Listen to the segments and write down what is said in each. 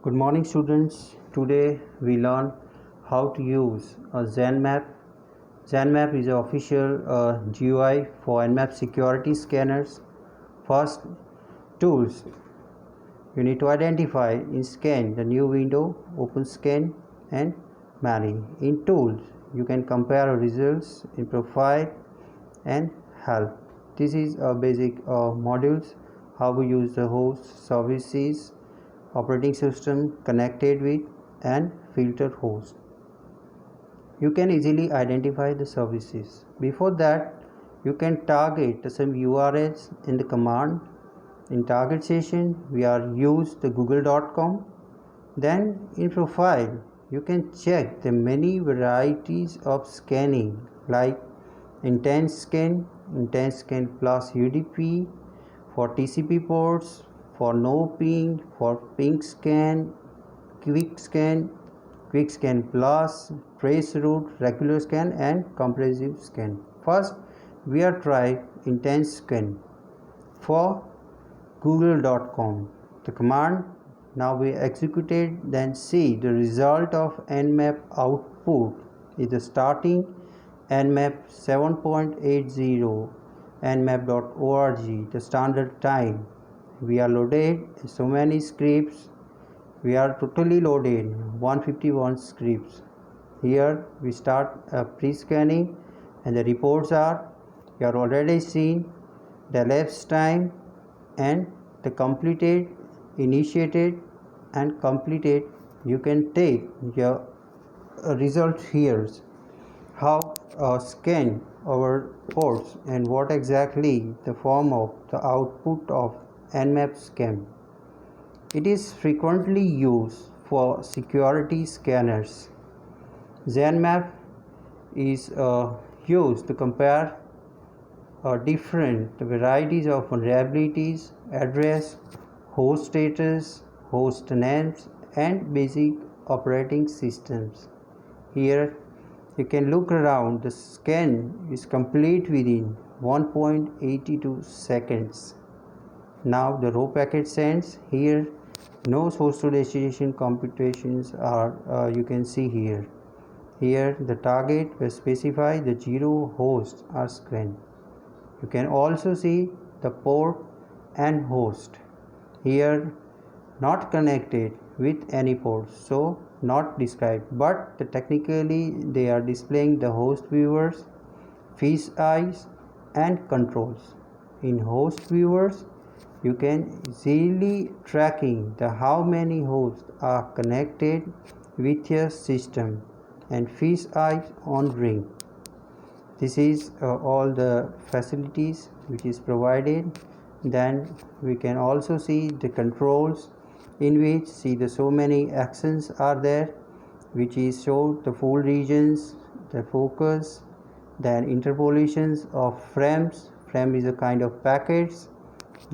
Good morning students. Today we learn how to use a ZenMap. ZenMap is the official GUI for Nmap security scanners. First, tools. You need to identify in scan the new window, open scan and manage. In tools, you can compare results in profile and help. This is a basic modules how we use the host services operating system connected with and filter host. You can easily identify the services. Before that, you can target some URLs in the command. In target session, we are use the google.com. Then in profile, you can check the many varieties of scanning like intense scan plus UDP for TCP ports, for no ping, for ping scan, quick scan, quick scan plus, trace route, regular scan and comprehensive scan. First, we are try intense scan for google.com. The command now we executed, then see the result of Nmap output is the starting Nmap 7.80 nmap.org, the standard time. We are loaded so many scripts. We are totally loaded 151 scripts. Here we start pre-scanning and the reports are, you are already seen the elapsed time and the completed, initiated and completed. You can take your result here, how scan our ports and what exactly the form of the output of Nmap scan. It is frequently used for security scanners. ZenMap is used to compare different varieties of vulnerabilities, address, host status, host names, and basic operating systems. Here you can look around. The scan is complete within 1.82 seconds. Now the raw packet sends. Here no source to destination computations are you can see here. Here the target will specify the 0 hosts are scanned. You can also see the port and host. Here not connected with any port, so not described, but technically they are displaying the host viewers, fish eyes and controls. In host viewers, you can easily tracking the how many hosts are connected with your system and fish eyes on ring. This is all the facilities which is provided. Then we can also see the controls in which see the so many actions are there, which is show the full regions, the focus, then interpolations of frames. Frame is a kind of packets.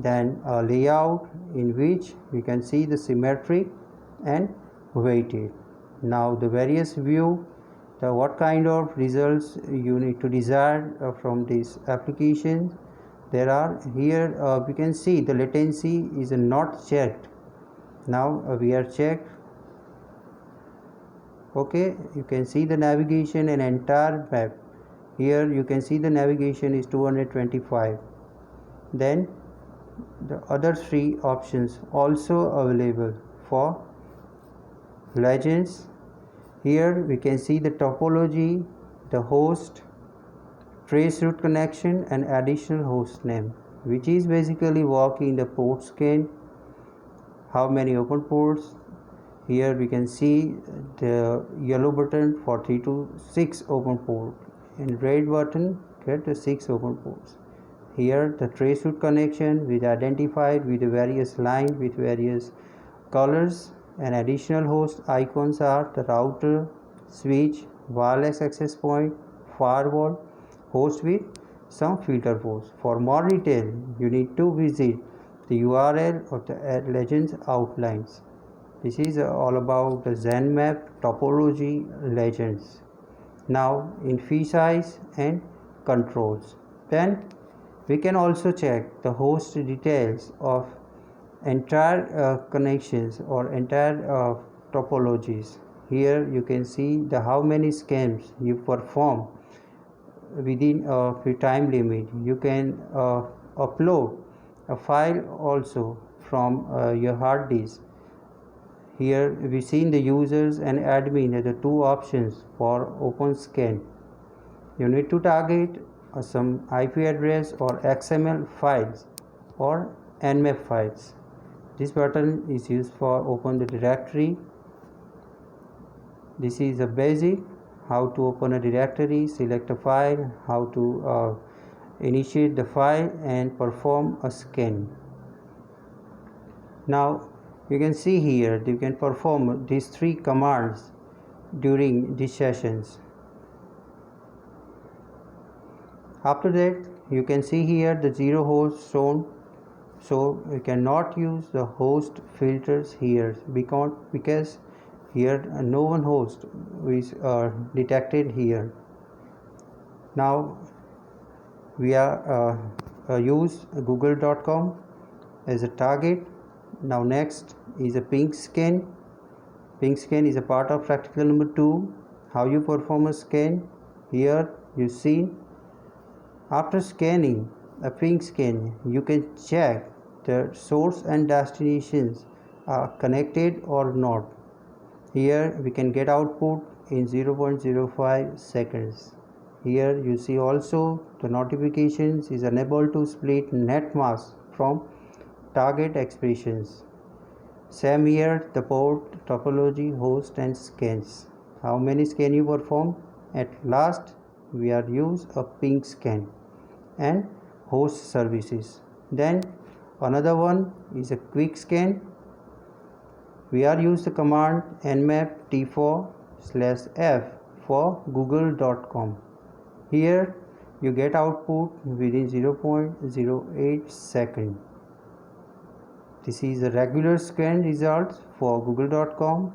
Then a layout in which we can see the symmetric and weighted. Now the various view, the what kind of results you need to desire from this application. There are here we can see the latency is not checked. Now we are checked. Okay, you can see the navigation and entire map. Here you can see the navigation is 225. Then the other three options also available for legends. Here we can see the topology, the host, trace route connection and additional host name, which is basically working the port scan, how many open ports. Here we can see the yellow button for 3 to 6 open port and red button get the 6 open ports. Here the trace route connection with identified with various lines with various colors, and additional host icons are the router, switch, wireless access point, firewall, host with some filter ports. For more detail, you need to visit the URL of the legends outlines. This is all about the ZenMap topology legends. Now in fish eyes and controls. Then we can also check the host details of entire connections or entire topologies. Here you can see the how many scans you perform within a time limit. You can upload a file also from your hard disk. Here we seen the users and admin as the two options for open scan. You need to target some IP address or XML files or Nmap files. This button is used for open the directory. This is a basic how to open a directory, select a file, how to initiate the file and perform a scan. Now you can see here you can perform these three commands during these sessions. After that you can see here the 0 host shown, so you cannot use the host filters here because here no one host is detected here. Now we are use google.com as a target. Now next is a ping scan. Ping scan is a part of practical number 2, how you perform a scan. Here you see after scanning a ping scan you can check the source and destinations are connected or not. Here we can get output in 0.05 seconds. Here you see also the notifications is unable to split net mask from target expressions. Same here the port, topology, host and scans. How many scan you perform? At last we are use a ping scan and host services. Then another one is a quick scan. We are use the command nmap t4/f for google.com. Here you get output within 0.08 second. This is the regular scan results for google.com.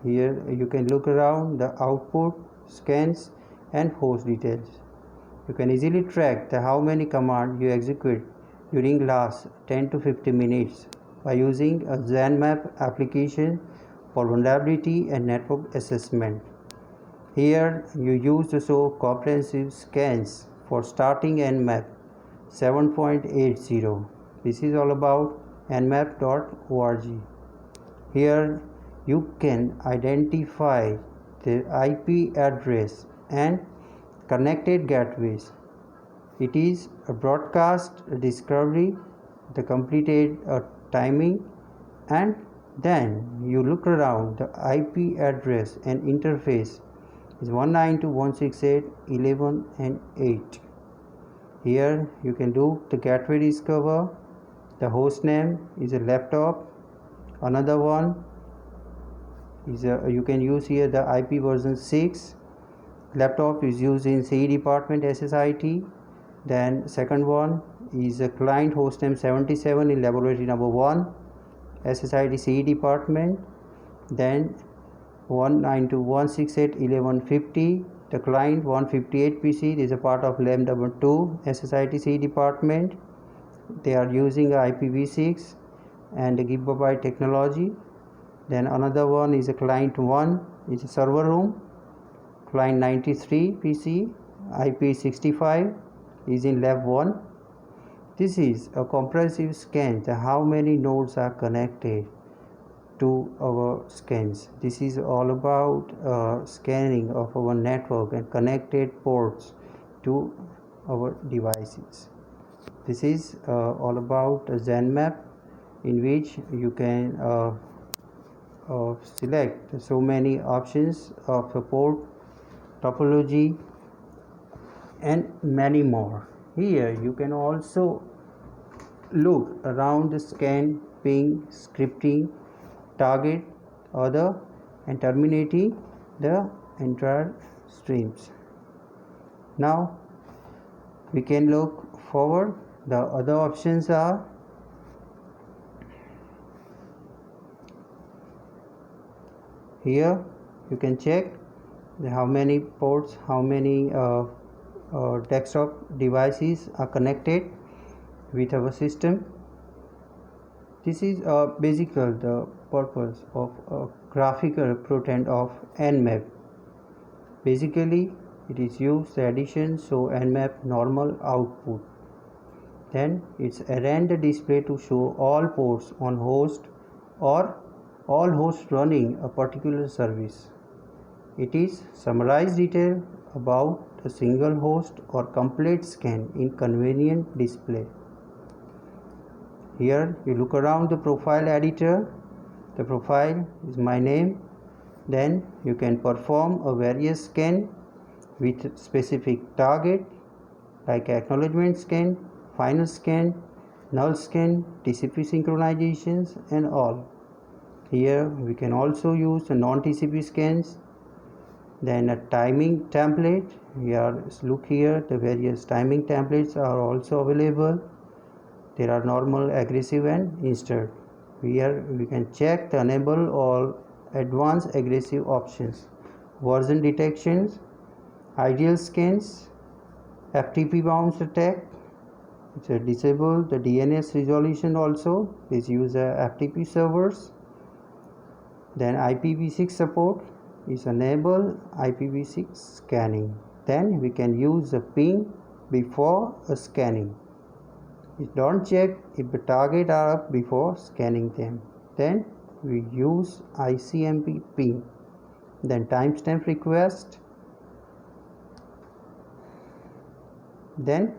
Here you can look around the output, scans and host details. You can easily track the how many commands you execute during last 10 to 50 minutes by using a Zenmap application for vulnerability and network assessment. Here you use to show comprehensive scans for starting Nmap 7.80. This is all about nmap.org. Here you can identify the IP address and connected gateways. It is a broadcast discovery, the completed timing, and then you look around the IP address and interface is 192.168.11 and 8. Here you can do the gateway discover. The host name is a laptop. Another one is you can use here the IP version 6. Laptop is used in CE department SSIT. Then second one is a client host name 77 in laboratory number 1 SSIT CE department. Then 192.168.11.50, the client 158 PC. This is a part of lab number 2 SSIT CE department. They are using IPv6 and the gigabyte technology. Then another one is a client 1 is a server room. Client 93 PC IP65 is in lab 1. This is a comprehensive scan, how many nodes are connected to our scans. This is all about scanning of our network and connected ports to our devices. This is all about Zenmap, in which you can select so many options of support, topology and many more. Here you can also look around the scan, ping, scripting, target, other and terminating the entire streams. Now we can look forward. The other options are here. You can check how many ports, how many desktop devices are connected with our system. This is basically the purpose of a graphical representative of Nmap. Basically, it is used the addition so Nmap normal output. Then it's arrange the display to show all ports on host or all hosts running a particular service. It is summarize detail about a single host or complete scan in convenient display. Here you look around the profile editor. The profile is my name. Then you can perform a various scan with specific target like acknowledgement scan, final scan, null scan, TCP synchronizations and all. Here we can also use the non-TCP scans. Then a timing template. Here look here, the various timing templates are also available. There are normal, aggressive and instant. Here we can check the enable all advanced aggressive options, version detections, ideal scans, FTP bounce attack. It's a disable the DNS resolution also. Please use FTP servers. Then IPv6 support is enable IPv6 scanning. Then we can use the ping before a scanning. Don't check if the target are up before scanning them. Then we use ICMP ping. Then timestamp request. Then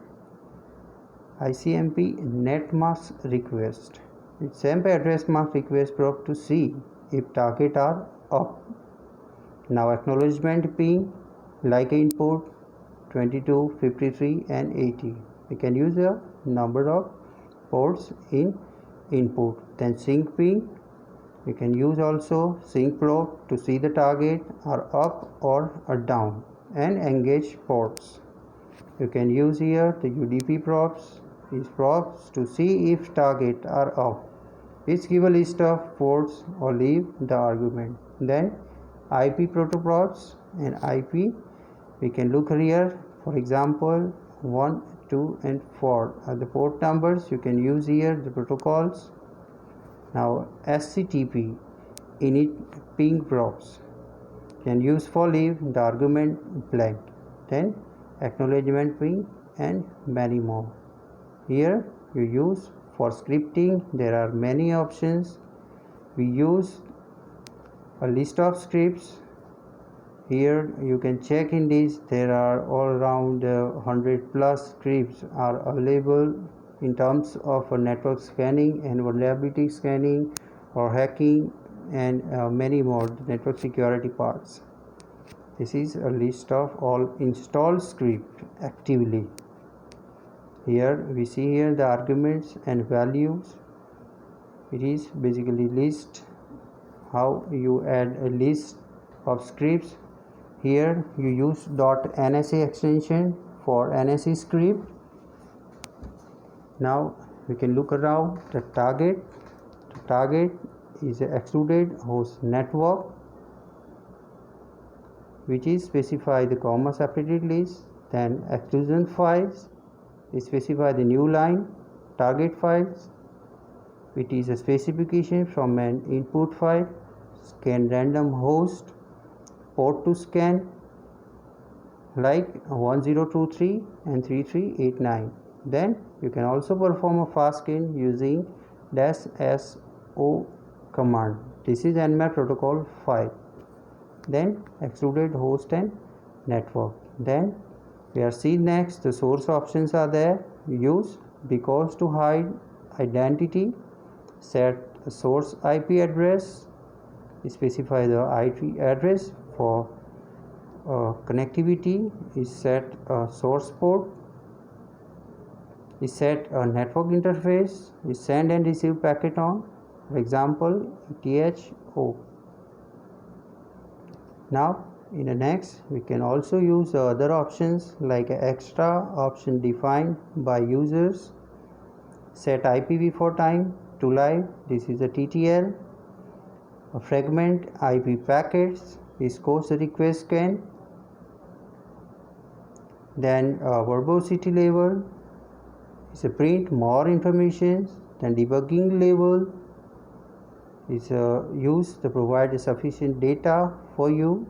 ICMP net mask request. It's SAMP address mask request probe to see if target are up. Now acknowledgement ping like input 22, 53 and 80. We can use a number of ports in input. Then sync ping. We can use also sync probe to see the target are up or are down and engage ports. You can use here the UDP probes. These probes to see if target are up. Please give a list of ports or leave the argument. Then IP protoprops and IP. We can look here. For example, 1, 2 and 4 are the port numbers. You can use here the protocols. Now SCTP init ping probes can use for leave the argument blank. Then acknowledgement ping and many more. Here you use for scripting. There are many options. We use a list of scripts. Here you can check in this. There are all around 100 plus scripts are available in terms of network scanning and vulnerability scanning or hacking and many more network security parts. This is a list of all installed script actively. Here we see here the arguments and values. It is basically list how you add a list of scripts. Here you use .nsa extension for NSE script. Now we can look around the target. The target is an excluded host network which is specify the comma separated list. Then exclusion files specify the new line. Target files, it is a specification from an input file. Scan random host port to scan like 1023 and 3389. Then you can also perform a fast scan using -so command. This is Nmap protocol file. Then excluded host and network. Then we are seeing next the source options are there. Use because to hide identity, set a source IP address, specify the IP address for connectivity, is set a source port, is set a network interface, is send and receive packet on, for example THO. Now in the next we can also use the other options like extra option defined by users. Set IPv4 time to live, this is a TTL. A fragment IP packets is course request scan. Then verbosity level is a print more information. Then debugging level is used to provide sufficient data for you.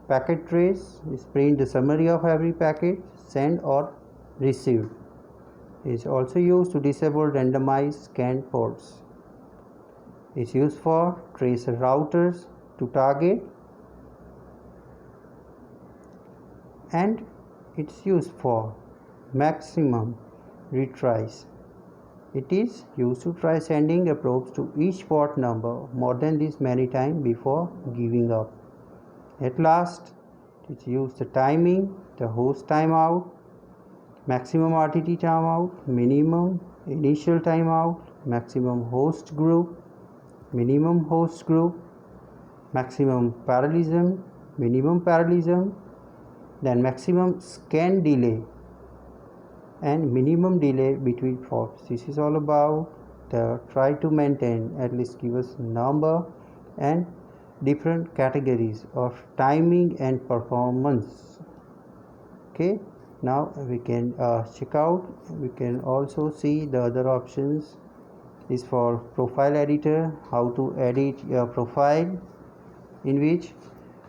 Packet trace is print the summary of every packet sent or received. Is also used to disable randomized scan ports. Is used for trace routers to target, and it's used for maximum retries. It is used to try sending a probe to each port number more than this many times before giving up. At last, it uses the timing, the host timeout, maximum RTT timeout, minimum initial timeout, maximum host group, minimum host group, maximum parallelism, minimum parallelism, then maximum scan delay and minimum delay between props. This is all about the try to maintain at least give us number and different categories of timing and performance. Okay, now we can check out. We can also see the other options is for profile editor, how to edit your profile, in which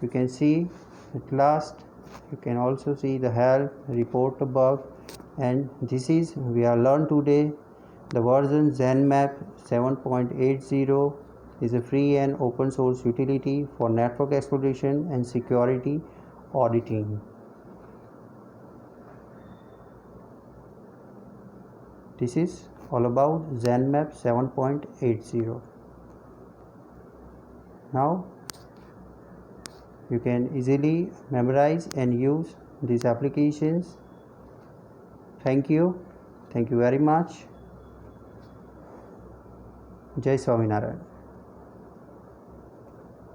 you can see at last you can also see the help, report a bug, and this is we are learned today the version ZenMap 7.80 is a free and open source utility for network exploration and security auditing. This is all about ZenMap 7.80. Now you can easily memorize and use these applications. Thank you very much. Jai Swaminarayan.